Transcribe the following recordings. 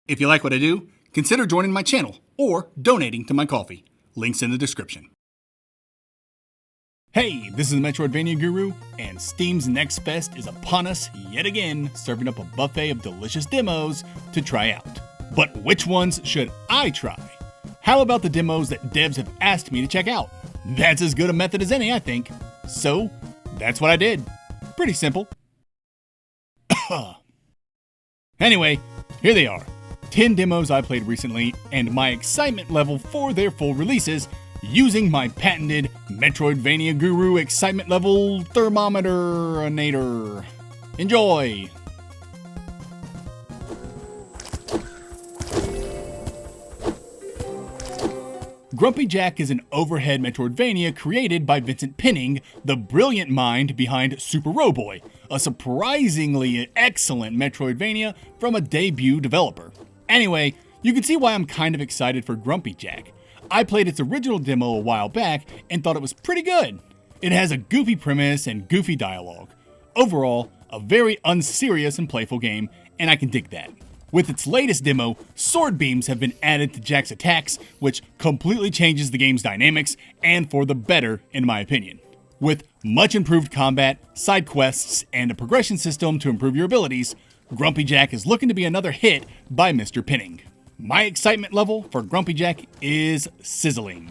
If you like what I do, consider joining my channel or donating to my coffee. Links in the description. Hey, this is the Metroidvania Guru, and Steam's Next Fest is upon us yet again, serving up a buffet of delicious demos to try out. But which ones should I try? How about the demos that devs have asked me to check out? That's as good a method as any, I think. So, that's what I did. Pretty simple. Anyway, here they are. 10 demos I played recently, and my excitement level for their full releases using my patented Metroidvania Guru excitement level thermometer-anator. Enjoy! Grumpy Jack is an overhead Metroidvania created by Vincent Pinning, the brilliant mind behind Super Roboy, a surprisingly excellent Metroidvania from a debut developer. Anyway, you can see why I'm kind of excited for Grumpy Jack. I played its original demo a while back and thought it was pretty good. It has a goofy premise and goofy dialogue. Overall, a very unserious and playful game, and I can dig that. With its latest demo, sword beams have been added to Jack's attacks, which completely changes the game's dynamics, and for the better, in my opinion. With much improved combat, side quests, and a progression system to improve your abilities, Grumpy Jack is looking to be another hit by Mr. Pinning. My excitement level for Grumpy Jack is sizzling.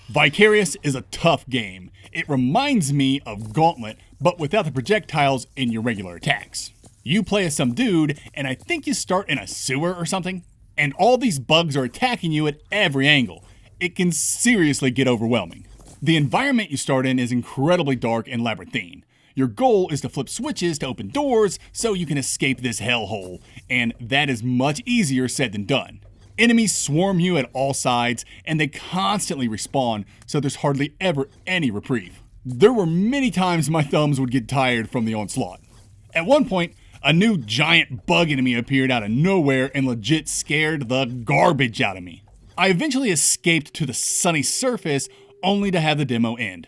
Vicarius is a tough game. It reminds me of Gauntlet, but without the projectiles in your regular attacks. You play as some dude, and I think you start in a sewer or something, and all these bugs are attacking you at every angle. It can seriously get overwhelming. The environment you start in is incredibly dark and labyrinthine. Your goal is to flip switches to open doors so you can escape this hellhole, and that is much easier said than done. Enemies swarm you at all sides, and they constantly respawn, so there's hardly ever any reprieve. There were many times my thumbs would get tired from the onslaught. At one point, a new giant bug enemy appeared out of nowhere and legit scared the garbage out of me. I eventually escaped to the sunny surface, only to have the demo end.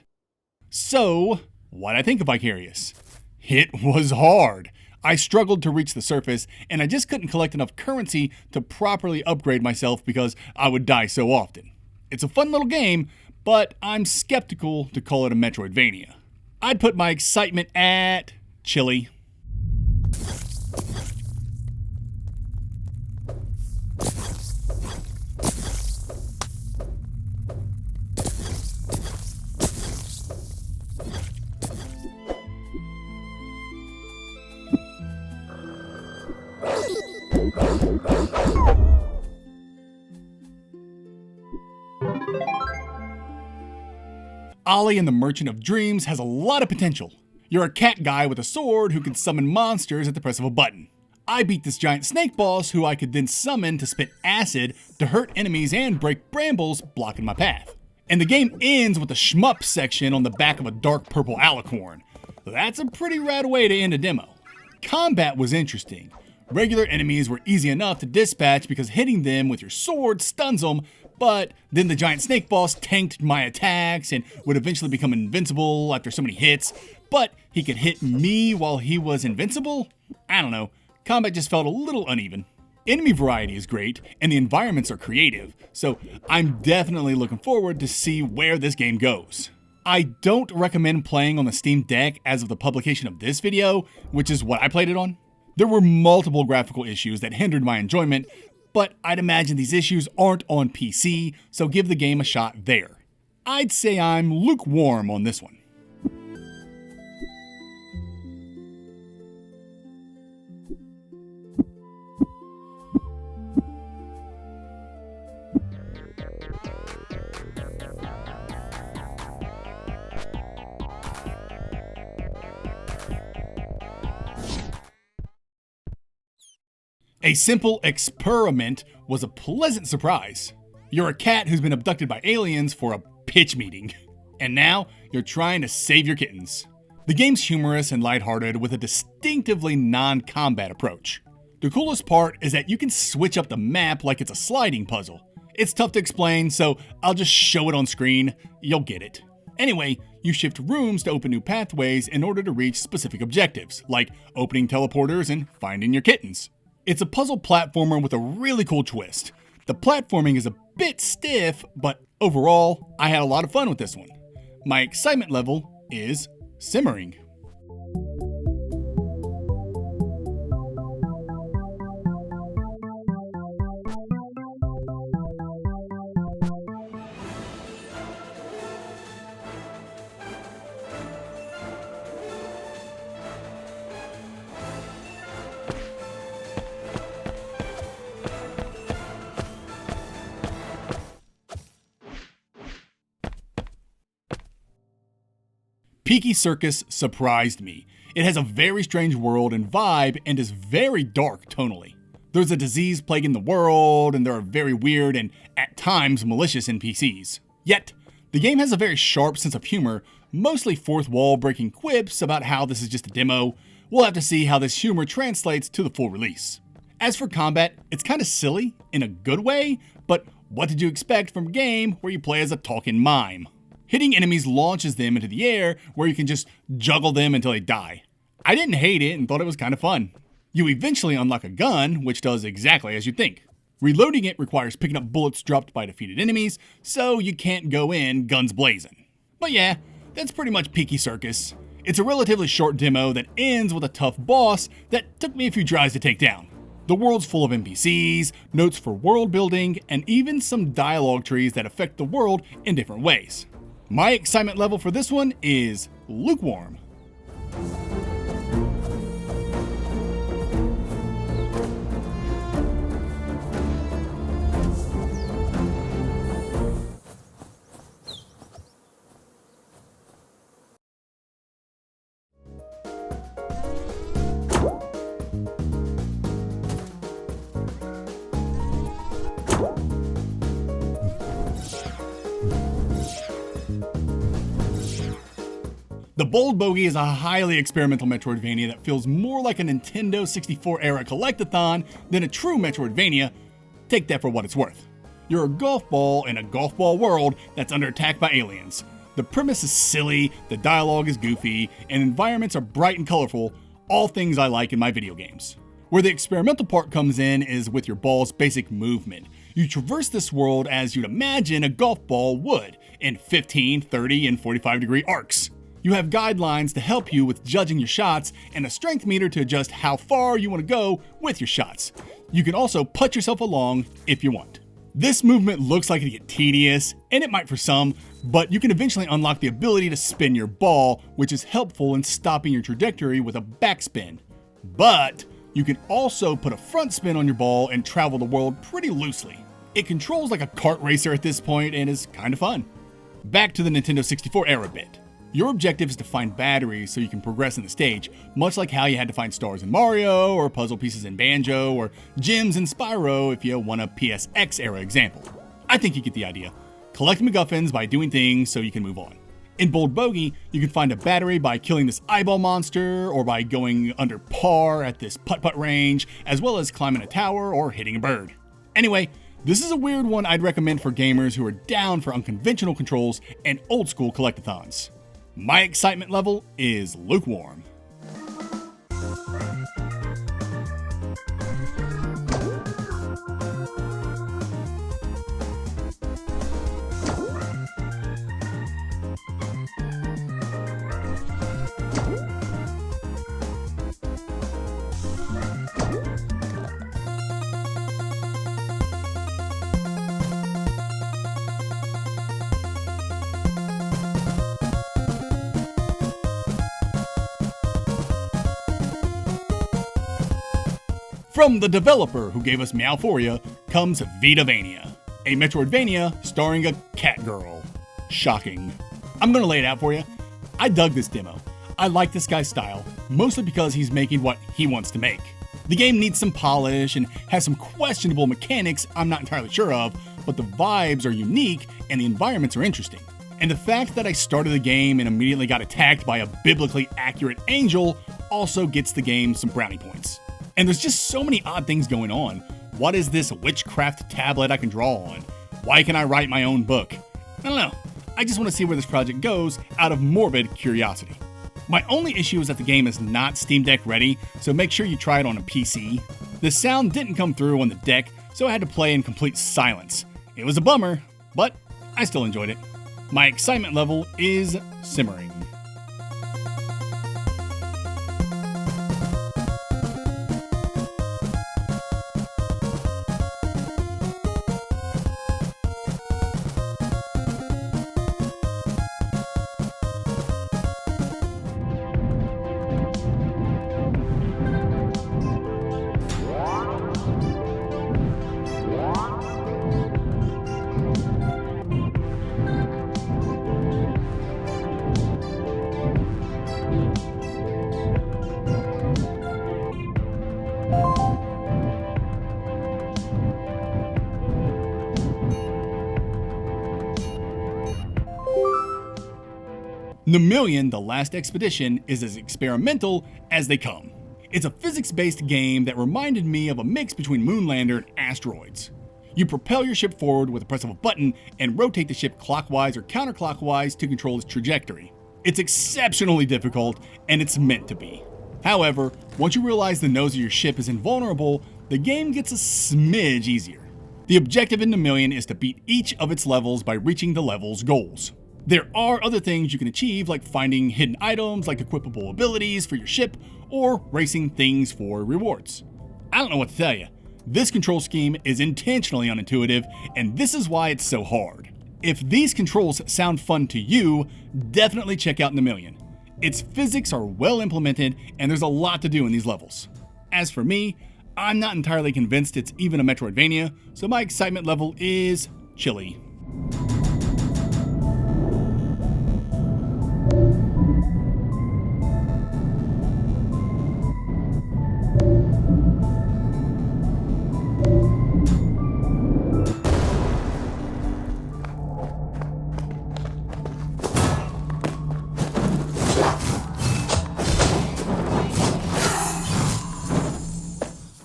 So, what'd I think of Vicarius? It was hard. I struggled to reach the surface, and I just couldn't collect enough currency to properly upgrade myself because I would die so often. It's a fun little game, but I'm skeptical to call it a Metroidvania. I'd put my excitement at chili. Ollie and the Merchant of Dreams has a lot of potential. You're a cat guy with a sword who can summon monsters at the press of a button. I beat this giant snake boss who I could then summon to spit acid to hurt enemies and break brambles blocking my path. And the game ends with a shmup section on the back of a dark purple alicorn. That's a pretty rad way to end a demo. Combat was interesting. Regular enemies were easy enough to dispatch because hitting them with your sword stuns them, but then the giant snake boss tanked my attacks and would eventually become invincible after so many hits, but he could hit me while he was invincible? I don't know, combat just felt a little uneven. Enemy variety is great, and the environments are creative, so I'm definitely looking forward to see where this game goes. I don't recommend playing on the Steam Deck as of the publication of this video, which is what I played it on. There were multiple graphical issues that hindered my enjoyment, but I'd imagine these issues aren't on PC, so give the game a shot there. I'd say I'm lukewarm on this one. A Simple Expurriment was a pleasant surprise. You're a cat who's been abducted by aliens for a pitch meeting. And now, you're trying to save your kittens. The game's humorous and lighthearted with a distinctively non-combat approach. The coolest part is that you can switch up the map like it's a sliding puzzle. It's tough to explain, so I'll just show it on screen. You'll get it. Anyway, you shift rooms to open new pathways in order to reach specific objectives, like opening teleporters and finding your kittens. It's a puzzle platformer with a really cool twist. The platforming is a bit stiff, but overall, I had a lot of fun with this one. My excitement level is simmering. Peaky Circus surprised me. It has a very strange world and vibe and is very dark tonally. There's a disease plaguing the world, and there are very weird and, at times, malicious NPCs. Yet, the game has a very sharp sense of humor, mostly fourth wall breaking quips about how this is just a demo. We'll have to see how this humor translates to the full release. As for combat, it's kinda silly, in a good way, but what did you expect from a game where you play as a talking mime? Hitting enemies launches them into the air, where you can just juggle them until they die. I didn't hate it and thought it was kind of fun. You eventually unlock a gun, which does exactly as you think. Reloading it requires picking up bullets dropped by defeated enemies, so you can't go in guns blazing. But yeah, that's pretty much Peaky Circus. It's a relatively short demo that ends with a tough boss that took me a few tries to take down. The world's full of NPCs, notes for world building, and even some dialogue trees that affect the world in different ways. My excitement level for this one is lukewarm. The Bold Bogey is a highly experimental Metroidvania that feels more like a Nintendo 64 era collectathon than a true Metroidvania. Take that for what it's worth. You're a golf ball in a golf ball world that's under attack by aliens. The premise is silly, the dialogue is goofy, and environments are bright and colorful, all things I like in my video games. Where the experimental part comes in is with your ball's basic movement. You traverse this world as you'd imagine a golf ball would, in 15, 30, and 45 degree arcs. You have guidelines to help you with judging your shots and a strength meter to adjust how far you want to go with your shots. You can also putt yourself along if you want. This movement looks like it get tedious, and it might for some, but you can eventually unlock the ability to spin your ball, which is helpful in stopping your trajectory with a backspin. But you can also put a front spin on your ball and travel the world pretty loosely. It controls like a kart racer at this point and is kind of fun. Back to the Nintendo 64 era bit. Your objective is to find batteries so you can progress in the stage, much like how you had to find stars in Mario, or puzzle pieces in Banjo, or gems in Spyro if you want a PSX era example. I think you get the idea. Collect MacGuffins by doing things so you can move on. In Bold Bogey, you can find a battery by killing this eyeball monster, or by going under par at this putt-putt range, as well as climbing a tower or hitting a bird. Anyway, this is a weird one I'd recommend for gamers who are down for unconventional controls and old-school collectathons. My excitement level is lukewarm. From the developer who gave us Meowphoria comes Vitavania, a Metroidvania starring a cat girl. Shocking. I'm gonna lay it out for you. I dug this demo. I like this guy's style, mostly because he's making what he wants to make. The game needs some polish and has some questionable mechanics I'm not entirely sure of, but the vibes are unique and the environments are interesting. And the fact that I started the game and immediately got attacked by a biblically accurate angel also gets the game some brownie points. And there's just so many odd things going on. What is this witchcraft tablet I can draw on? Why can I write my own book? I don't know. I just want to see where this project goes out of morbid curiosity. My only issue is that the game is not Steam Deck ready, so make sure you try it on a PC. The sound didn't come through on the deck, so I had to play in complete silence. It was a bummer, but I still enjoyed it. My excitement level is simmering. Nimillion, The Last Expedition, is as experimental as they come. It's a physics-based game that reminded me of a mix between Moonlander and Asteroids. You propel your ship forward with the press of a button and rotate the ship clockwise or counterclockwise to control its trajectory. It's exceptionally difficult, and it's meant to be. However, once you realize the nose of your ship is invulnerable, the game gets a smidge easier. The objective in Nimillion is to beat each of its levels by reaching the level's goals. There are other things you can achieve, like finding hidden items like equipable abilities for your ship, or racing things for rewards. I don't know what to tell you. This control scheme is intentionally unintuitive, and this is why it's so hard. If these controls sound fun to you, definitely check out Nimillion. Its physics are well implemented, and there's a lot to do in these levels. As for me, I'm not entirely convinced it's even a Metroidvania, so my excitement level is chilly.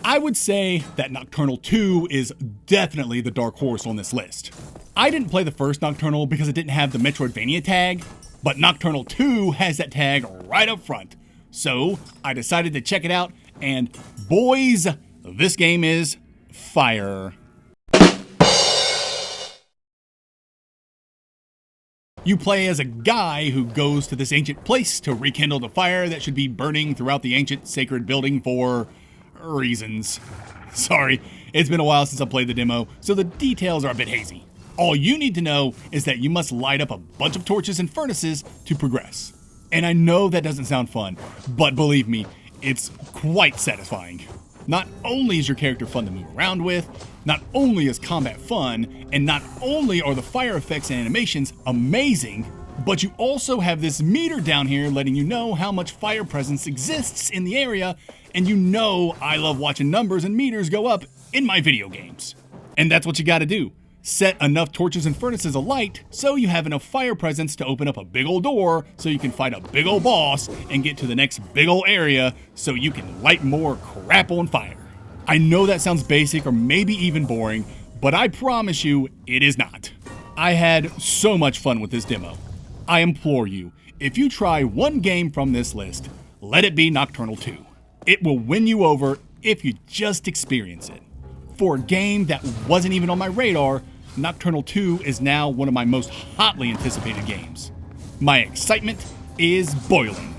I would say that Nocturnal II is definitely the dark horse on this list. I didn't play the first Nocturnal because it didn't have the Metroidvania tag, but Nocturnal II has that tag right up front. So I decided to check it out, and boys, this game is fire. You play as a guy who goes to this ancient place to rekindle the fire that should be burning throughout the ancient sacred building for reasons. Sorry, it's been a while since I played the demo, so the details are a bit hazy. All you need to know is that you must light up a bunch of torches and furnaces to progress. And I know that doesn't sound fun, but believe me, it's quite satisfying. Not only is your character fun to move around with, not only is combat fun, and not only are the fire effects and animations amazing, but you also have this meter down here letting you know how much fire presence exists in the area, and you know I love watching numbers and meters go up in my video games. And that's what you gotta do. Set enough torches and furnaces alight so you have enough fire presence to open up a big old door so you can fight a big old boss and get to the next big old area so you can light more crap on fire. I know that sounds basic or maybe even boring, but I promise you it is not. I had so much fun with this demo. I implore you, if you try one game from this list, let it be Nocturnal II. It will win you over if you just experience it. For a game that wasn't even on my radar, Nocturnal II is now one of my most hotly anticipated games. My excitement is boiling.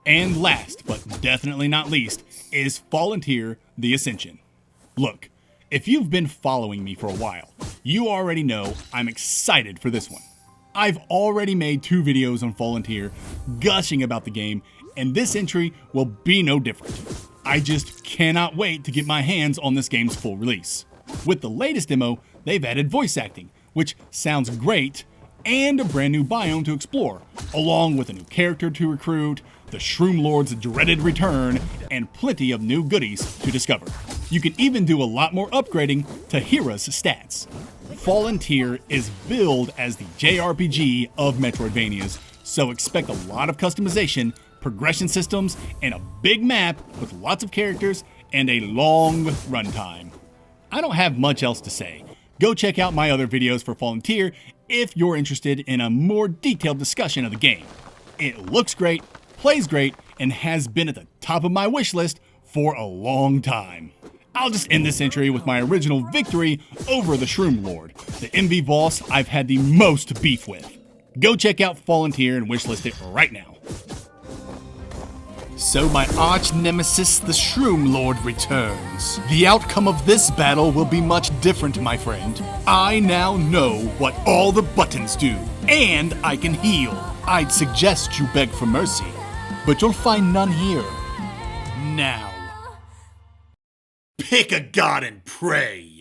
And last, but definitely not least, is Volunteer the Ascension. Look, if you've been following me for a while, you already know I'm excited for this one. I've already made 2 videos on Volunteer gushing about the game, and this entry will be no different. I just cannot wait to get my hands on this game's full release. With the latest demo, they've added voice acting, which sounds great, and a brand new biome to explore, along with a new character to recruit, the Shroom Lord's dreaded return, and plenty of new goodies to discover. You can even do a lot more upgrading to Hera's stats. Volunteer is billed as the JRPG of Metroidvanias, so expect a lot of customization, progression systems, and a big map with lots of characters and a long runtime. I don't have much else to say. Go check out my other videos for Volunteer if you're interested in a more detailed discussion of the game. It looks great, plays great, and has been at the top of my wish list for a long time. I'll just end this entry with my original victory over the Shroom Lord, the MV boss I've had the most beef with. Go check out Volunteer and wishlist it right now. So my arch nemesis, the Shroom Lord, returns. The outcome of this battle will be much different, my friend. I now know what all the buttons do, and I can heal. I'd suggest you beg for mercy, but you'll find none here. Now, pick a god and pray.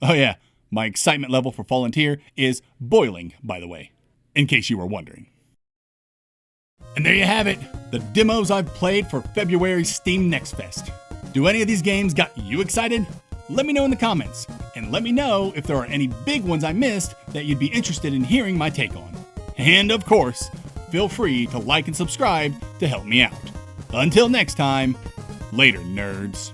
Oh yeah, my excitement level for Volunteer is boiling, by the way, in case you were wondering. And there you have it, the demos I've played for February's Steam Next Fest. Do any of these games got you excited? Let me know in the comments, and let me know if there are any big ones I missed that you'd be interested in hearing my take on. And of course, feel free to like and subscribe to help me out. Until next time, later nerds.